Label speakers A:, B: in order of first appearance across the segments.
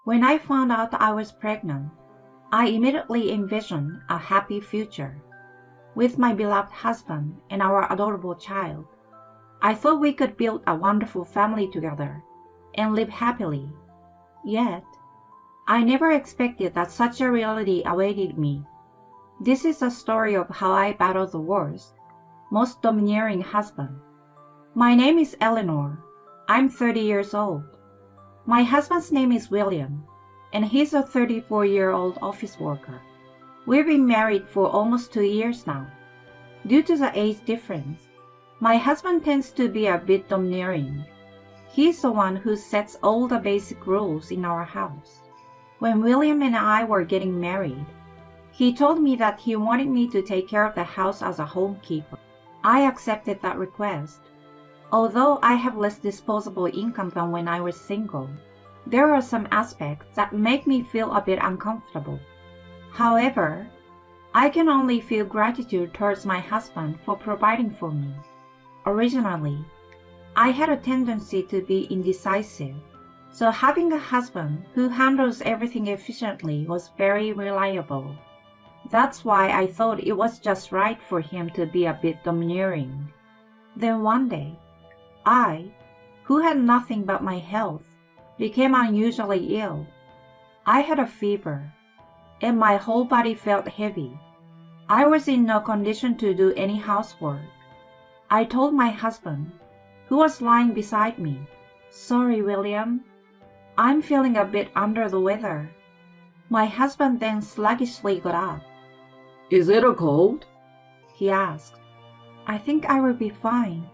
A: When I found out I was pregnant, I immediately envisioned a happy future with my beloved husband and our adorable child. I thought we could build a wonderful family together and live happily. Yet, I never expected that such a reality awaited me. This is a story of how I battled the worst, most domineering husband. My name is Eleanor. I'm 30 years old. My husband's name is William, and he's a 34-year-old office worker. We've been married for almost 2 years now. Due to the age difference, my husband tends to be a bit domineering. He's the one who sets all the basic rules in our house. When William and I were getting married, he told me that he wanted me to take care of the house as a homekeeper. I accepted that request. Although I have less disposable income than when I was single, there are some aspects that make me feel a bit uncomfortable. However, I can only feel gratitude towards my husband for providing for me. Originally, I had a tendency to be indecisive, so having a husband who handles everything efficiently was very reliable. That's why I thought it was just right for him to be a bit domineering. Then one day, I, who had nothing but my health, became unusually ill. I had a fever, and my whole body felt heavy. I was in no condition to do any housework. I told my husband, who was lying beside me, "Sorry, William. I'm feeling a bit under the weather." My husband then sluggishly got up.
B: Is it a cold?
A: He asked. "I think I will be fine.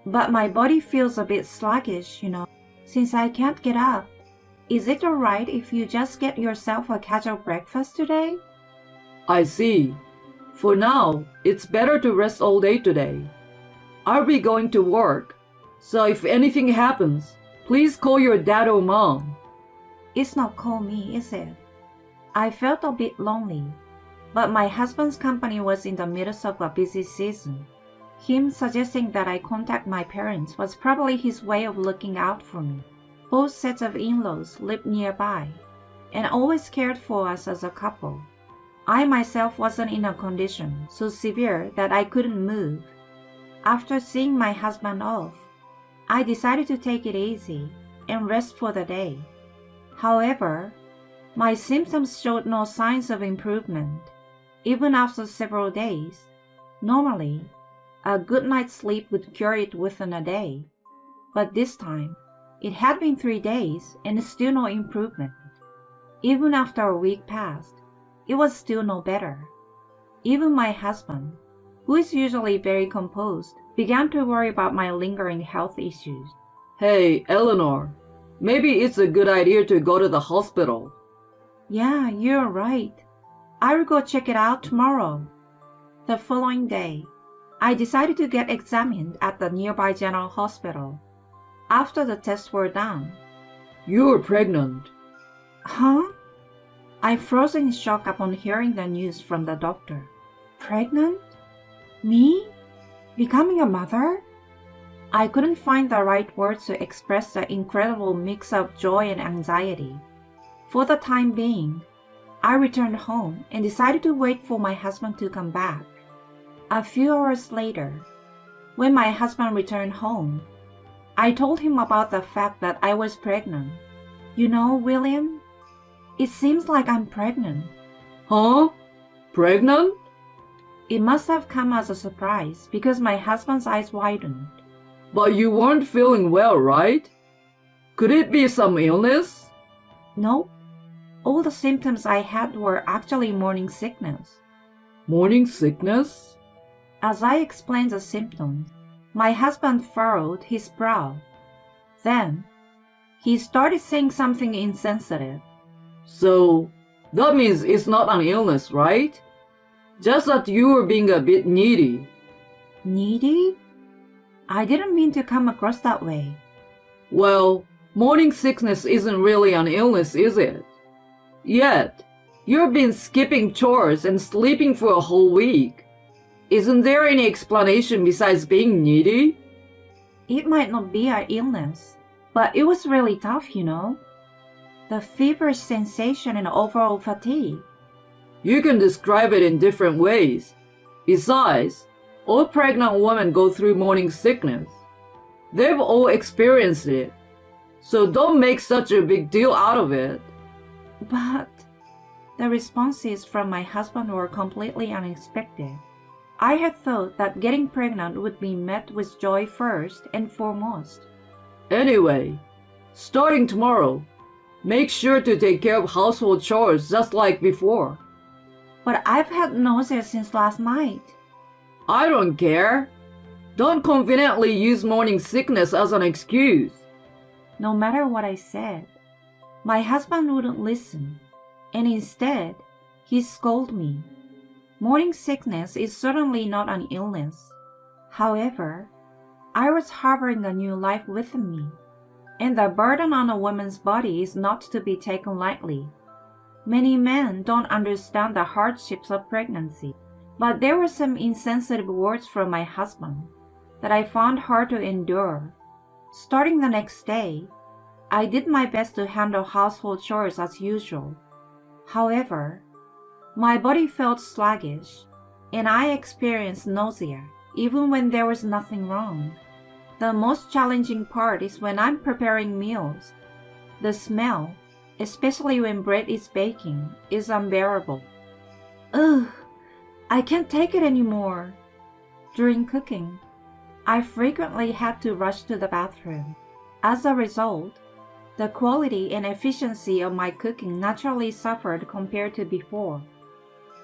A: But my body feels a bit sluggish, since I can't get up. Is it alright if you just get yourself a casual breakfast today?"
B: I see. For now, it's better to rest all day today. I'll be going to work, so if anything happens, please call your dad or mom.
A: It's not call me, is it? I felt a bit lonely, but my husband's company was in the midst of a busy season. Him suggesting that I contact my parents was probably his way of looking out for me. Both sets of in-laws lived nearby and always cared for us as a couple. I myself wasn't in a condition so severe that I couldn't move. After seeing my husband off, I decided to take it easy and rest for the day. However, my symptoms showed no signs of improvement, even after several days. Normally, a good night's sleep would cure it within a day, but this time, it had been 3 days and still no improvement. Even after a week passed, it was still no better. Even my husband, who is usually very composed, began to worry about my lingering health issues.
B: Hey, Eleanor, maybe it's a good idea to go to the hospital.
A: Yeah, you're right. I'll go check it out tomorrow. The following day, I decided to get examined at the nearby general hospital. After the tests were done,
B: You're pregnant.
A: Huh? I froze in shock upon hearing the news from the doctor. Pregnant? Me? Becoming a mother? I couldn't find the right words to express the incredible mix of joy and anxiety. For the time being, I returned home and decided to wait for my husband to come back. A few hours later, when my husband returned home, I told him about the fact that I was pregnant. William, it seems like I'm pregnant.
B: Huh? Pregnant?
A: It must have come as a surprise because my husband's eyes widened.
B: But you weren't feeling well, right? Could it be some illness?
A: Nope. All the symptoms I had were actually morning sickness.
B: Morning sickness?
A: As I explained the symptoms, my husband furrowed his brow. Then, he started saying something insensitive.
B: So, that means it's not an illness, right? Just that you were being a bit needy.
A: Needy? I didn't mean to come across that way.
B: Well, morning sickness isn't really an illness, is it? Yet, you've been skipping chores and sleeping for a whole week. Isn't there any explanation besides being needy?
A: It might not be an illness, but it was really tough. The feverish sensation and overall fatigue.
B: You can describe it in different ways. Besides, all pregnant women go through morning sickness. They've all experienced it. So don't make such a big deal out of it.
A: But the responses from my husband were completely unexpected. I had thought that getting pregnant would be met with joy first and foremost.
B: Anyway, starting tomorrow, make sure to take care of household chores just like before.
A: But I've had nausea since last night.
B: I don't care. Don't conveniently use morning sickness as an excuse.
A: No matter what I said, my husband wouldn't listen, and instead, he scolded me. Morning sickness is certainly not an illness. However, I was harboring a new life within me, and the burden on a woman's body is not to be taken lightly. Many men don't understand the hardships of pregnancy, but there were some insensitive words from my husband that I found hard to endure. Starting the next day, I did my best to handle household chores as usual. However, my body felt sluggish, and I experienced nausea even when there was nothing wrong. The most challenging part is when I'm preparing meals. The smell, especially when bread is baking, is unbearable. Ugh, I can't take it anymore. During cooking, I frequently had to rush to the bathroom. As a result, the quality and efficiency of my cooking naturally suffered compared to before.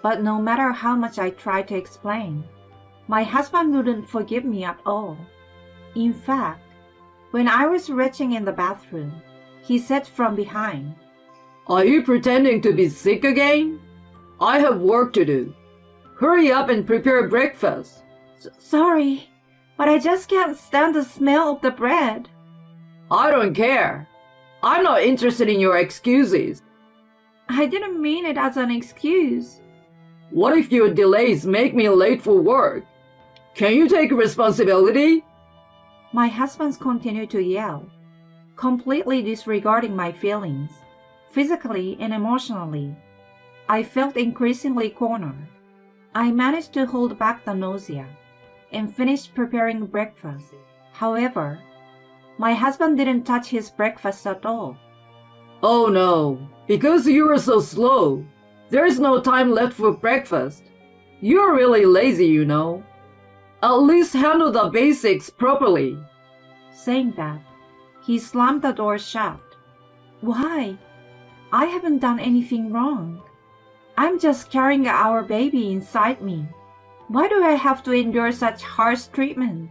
A: But no matter how much I tried to explain, my husband wouldn't forgive me at all. In fact, when I was retching in the bathroom, he said from behind,
B: Are you pretending to be sick again? I have work to do. Hurry up and prepare breakfast.
A: Sorry, but I just can't stand the smell of the bread.
B: I don't care. I'm not interested in your excuses.
A: I didn't mean it as an excuse.
B: What if your delays make me late for work? Can you take responsibility?
A: My husband continued to yell, completely disregarding my feelings, physically and emotionally. I felt increasingly cornered. I managed to hold back the nausea and finished preparing breakfast. However, my husband didn't touch his breakfast at all.
B: Oh no, because you were so slow. There's no time left for breakfast. You're really lazy, you know. At least handle the basics properly.
A: Saying that, he slammed the door shut. Why? I haven't done anything wrong. I'm just carrying our baby inside me. Why do I have to endure such harsh treatment?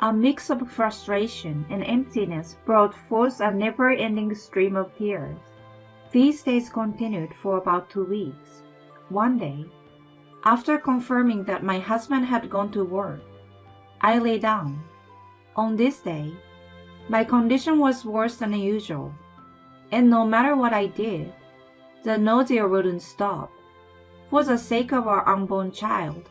A: A mix of frustration and emptiness brought forth a never-ending stream of tears. These days continued for about 2 weeks. One day, after confirming that my husband had gone to work, I lay down. On this day, my condition was worse than usual, and no matter what I did, the nausea wouldn't stop. For the sake of our unborn child,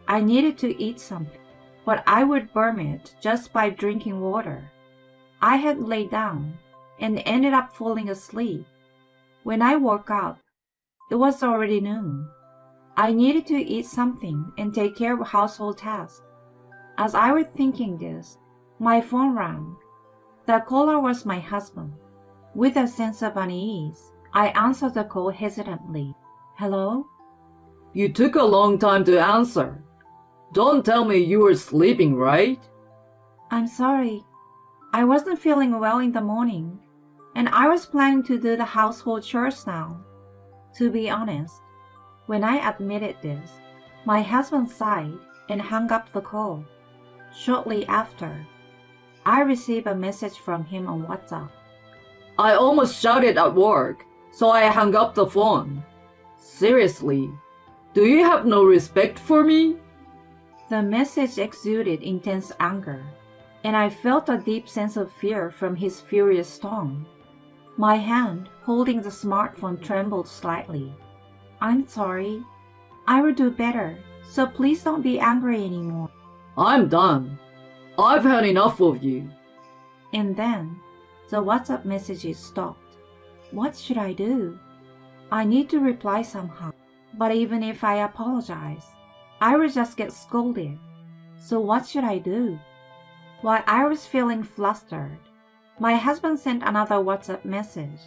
A: I needed to eat something, but I would burn it just by drinking water. I had laid down and ended up falling asleep. When I woke up, it was already noon. I needed to eat something and take care of household tasks. As I was thinking this, my phone rang. The caller was my husband. With a sense of unease, I answered the call hesitantly. Hello?
B: You took a long time to answer. Don't tell me you were sleeping, right?
A: I'm sorry. I wasn't feeling well in the morning, and I was planning to do the household chores now. To be honest, when I admitted this, my husband sighed and hung up the call. Shortly after, I received a message from him on WhatsApp.
B: I almost shouted at work, so I hung up the phone. Seriously, do you have no respect for me?
A: The message exuded intense anger, and I felt a deep sense of fear from his furious tone. My hand holding the smartphone trembled slightly. I'm sorry. I will do better, so please don't be angry anymore.
B: I'm done. I've had enough of you.
A: And then, the WhatsApp messages stopped. What should I do? I need to reply somehow. But even if I apologize, I will just get scolded. So what should I do? While I was feeling flustered, my husband sent another WhatsApp message.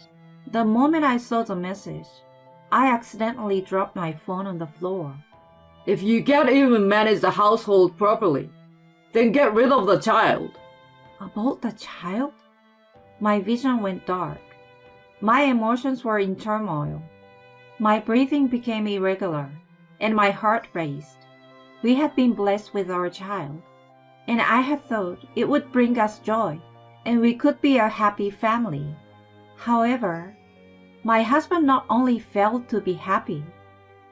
A: The moment I saw the message, I accidentally dropped my phone on the floor.
B: If you can't even manage the household properly, then get rid of the child.
A: About the child? My vision went dark. My emotions were in turmoil. My breathing became irregular, and my heart raced. We had been blessed with our child, and I had thought it would bring us joy, and we could be a happy family. However, my husband not only failed to be happy,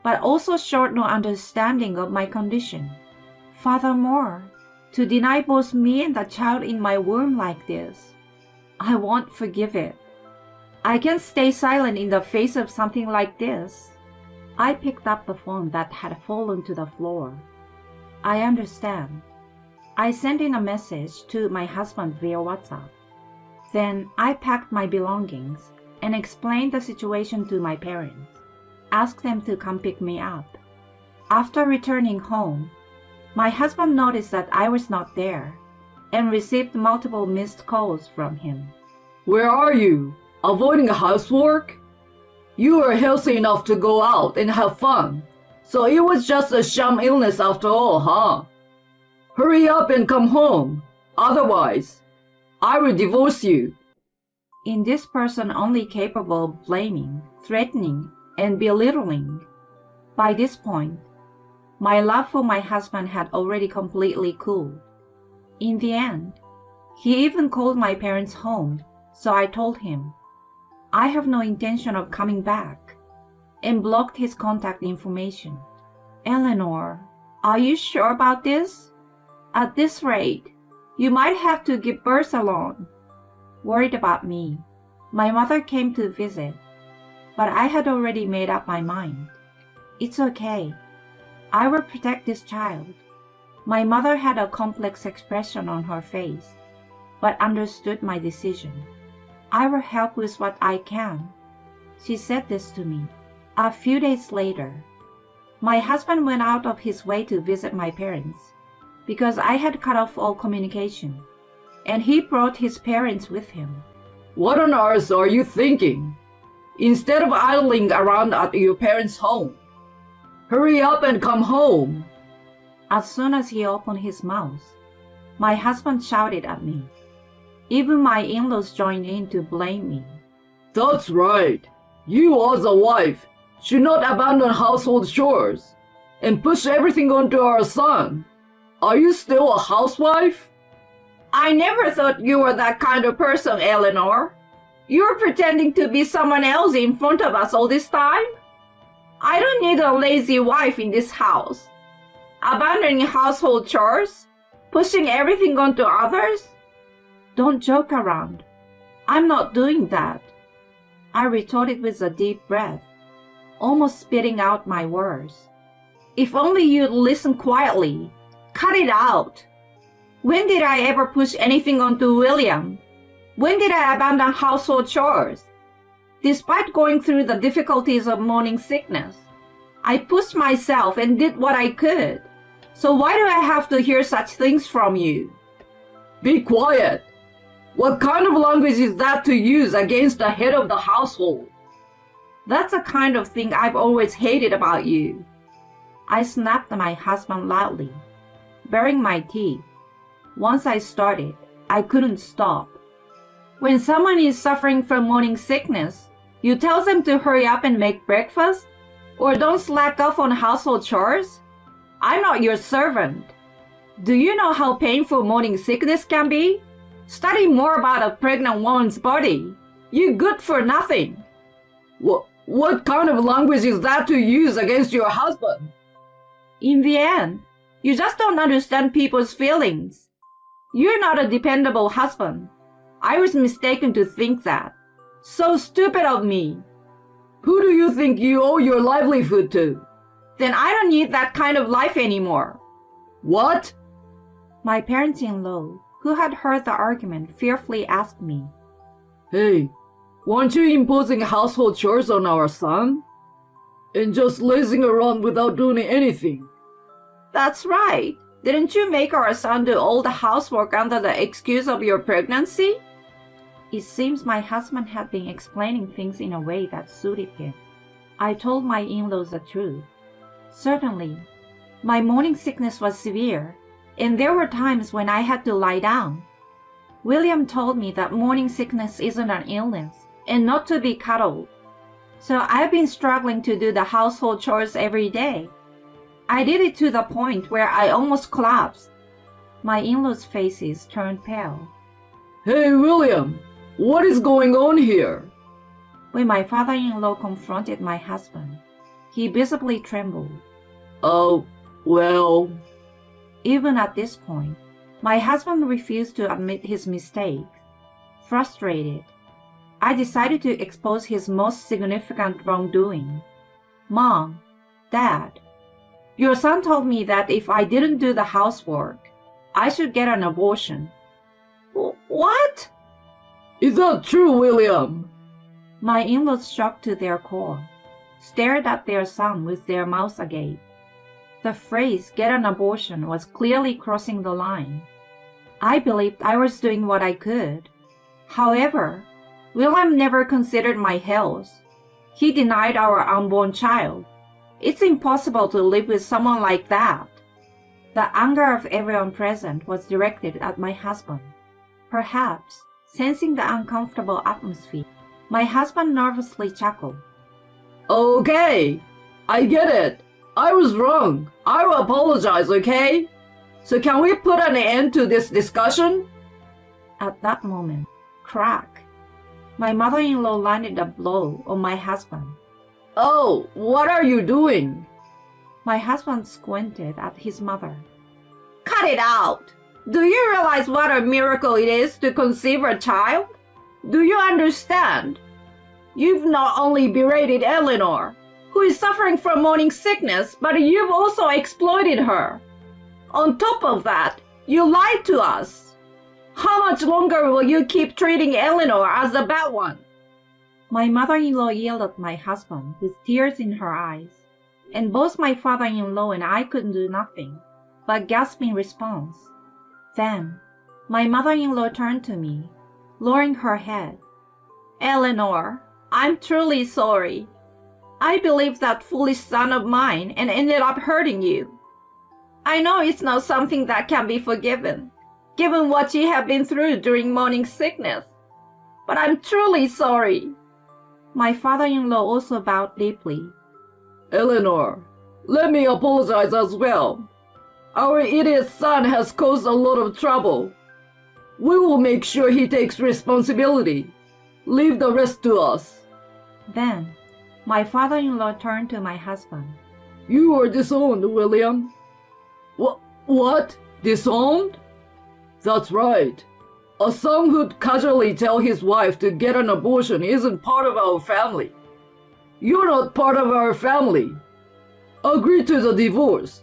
A: but also showed no understanding of my condition. Furthermore, to deny both me and the child in my womb like this, I won't forgive it. I can't stay silent in the face of something like this. I picked up the phone that had fallen to the floor. I understand. I sent in a message to my husband via WhatsApp. Then I packed my belongings and explained the situation to my parents, asked them to come pick me up. After returning home, my husband noticed that I was not there and received multiple missed calls from him.
B: Where are you? Avoiding housework? You were healthy enough to go out and have fun, so it was just a sham illness after all, huh? Hurry up and come home. Otherwise, I will divorce you.
A: In this person only capable of blaming, threatening, and belittling. By this point, my love for my husband had already completely cooled. In the end, he even called my parents home, so I told him, I have no intention of coming back, and blocked his contact information. Eleanor, are you sure about this? At this rate, you might have to give birth alone. Worried about me, my mother came to visit, but I had already made up my mind. It's okay. I will protect this child. My mother had a complex expression on her face, but understood my decision. I will help with what I can. She said this to me. A few days later, my husband went out of his way to visit my parents because I had cut off all communication, and he brought his parents with him.
B: What on earth are you thinking? Instead of idling around at your parents' home, hurry up and come home.
A: As soon as he opened his mouth, my husband shouted at me. Even my in-laws joined in to blame me.
B: That's right. You as a wife should not abandon household chores and push everything onto our son. Are you still a housewife? I never thought you were that kind of person, Eleanor. You're pretending to be someone else in front of us all this time? I don't need a lazy wife in this house. Abandoning household chores? Pushing everything onto others? Don't joke around. I'm not doing that. I retorted with a deep breath, almost spitting out my words. If only you'd listen quietly. Cut it out. When did I ever push anything onto William? When did I abandon household chores? Despite going through the difficulties of morning sickness, I pushed myself and did what I could. So why do I have to hear such things from you? Be quiet. What kind of language is that to use against the head of the household? That's the kind of thing I've always hated about you. I snapped at my husband loudly, baring my teeth. Once I started, I couldn't stop. When someone is suffering from morning sickness, you tell them to hurry up and make breakfast? Or don't slack off on household chores? I'm not your servant. Do you know how painful morning sickness can be? Study more about a pregnant woman's body. You're good for nothing. What kind of language is that to use against your husband? In the end, you just don't understand people's feelings. You're not a dependable husband. I was mistaken to think that. So stupid of me. Who do you think you owe your livelihood to? Then I don't need that kind of life anymore. What? My parents-in-law, who had heard the argument, fearfully asked me, Hey, weren't you imposing household chores on our son? And just lazing around without doing anything?
A: That's right. Didn't you make our son do all the housework under the excuse of your pregnancy? It seems my husband had been explaining things in a way that suited him. I told my in-laws the truth. Certainly, my morning sickness was severe, and there were times when I had to lie down. William told me that morning sickness isn't an illness and not to be cuddled. So I've been struggling to do the household chores every day. I did it to the point where I almost collapsed. My in-laws' faces turned pale.
B: Hey, William, what is going on here?
A: When my father-in-law confronted my husband, he visibly trembled.
B: Oh, well...
A: Even at this point, my husband refused to admit his mistake. Frustrated, I decided to expose his most significant wrongdoing. Mom, Dad, your son told me that if I didn't do the housework, I should get an abortion. What?
B: Is that true, William?
A: My in-laws, shocked to their core, stared at their son with their mouths agape. The phrase "get an abortion" was clearly crossing the line. I believed I was doing what I could. However, William never considered my health. He denied our unborn child. It's impossible to live with someone like that. The anger of everyone present was directed at my husband. Perhaps, sensing the uncomfortable atmosphere, my husband nervously chuckled.
B: Okay, I get it. I was wrong. I will apologize, okay? So can we put an end to this discussion?
A: At that moment, crack, my mother-in-law landed a blow on my husband.
B: Oh, what are you doing?
A: My husband squinted at his mother. Cut it out! Do you realize what a miracle it is to conceive a child? Do you understand? You've not only berated Eleanor, who is suffering from morning sickness, but you've also exploited her. On top of that, you lied to us. How much longer will you keep treating Eleanor as the bad one? My mother-in-law yelled at my husband with tears in her eyes, and both my father-in-law and I couldn't do nothing but gasp in response. Then, my mother-in-law turned to me, lowering her head. Eleanor, I'm truly sorry. I believed that foolish son of mine and ended up hurting you. I know it's not something that can be forgiven, given what you have been through during morning sickness. But I'm truly sorry. My father-in-law also bowed deeply.
B: Eleanor, let me apologize as well. Our idiot son has caused a lot of trouble. We will make sure he takes responsibility. Leave the rest to us.
A: Then, my father-in-law turned to my husband.
B: You were disowned, William. What? Disowned? That's right. A son who'd casually tell his wife to get an abortion isn't part of our family. You're not part of our family. Agree to the divorce.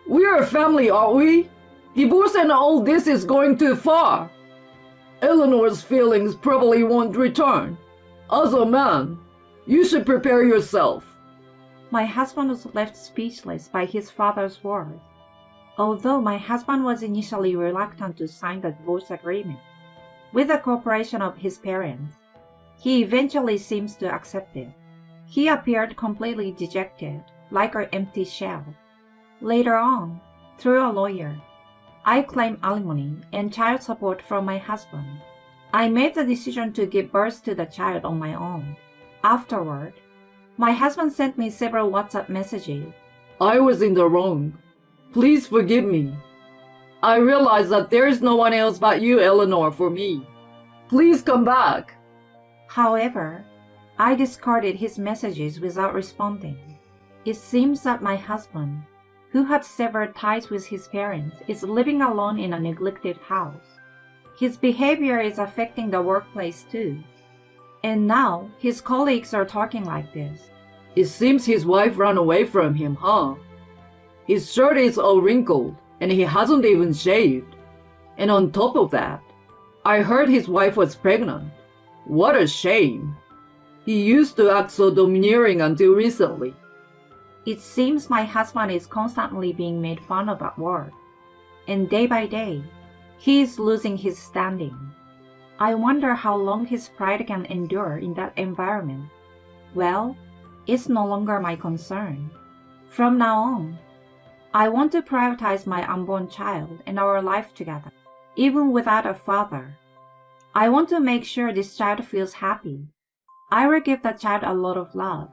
B: We're a family, aren't we? Divorce and all this is going too far. Eleanor's feelings probably won't return. As a man, you should prepare yourself.
A: My husband was left speechless by his father's words. Although my husband was initially reluctant to sign the divorce agreement, with the cooperation of his parents, he eventually seems to accept it. He appeared completely dejected, like an empty shell. Later on, through a lawyer, I claimed alimony and child support from my husband. I made the decision to give birth to the child on my own. Afterward, my husband sent me several WhatsApp messages.
B: I was in the wrong. Please forgive me. I realize that there is no one else but you, Eleanor, for me. Please come back.
A: However, I discarded his messages without responding. It seems that my husband, who had severed ties with his parents, is living alone in a neglected house. His behavior is affecting the workplace too. And now his colleagues are talking like this.
B: It seems his wife ran away from him, huh? His shirt is all wrinkled, and he hasn't even shaved. And on top of that, I heard his wife was pregnant. What a shame. He used to act so domineering until recently.
A: It seems my husband is constantly being made fun of at work, and day by day, he is losing his standing. I wonder how long his pride can endure in that environment. Well, it's no longer my concern. From now on, I want to prioritize my unborn child and our life together, even without a father. I want to make sure this child feels happy. I will give that child a lot of love.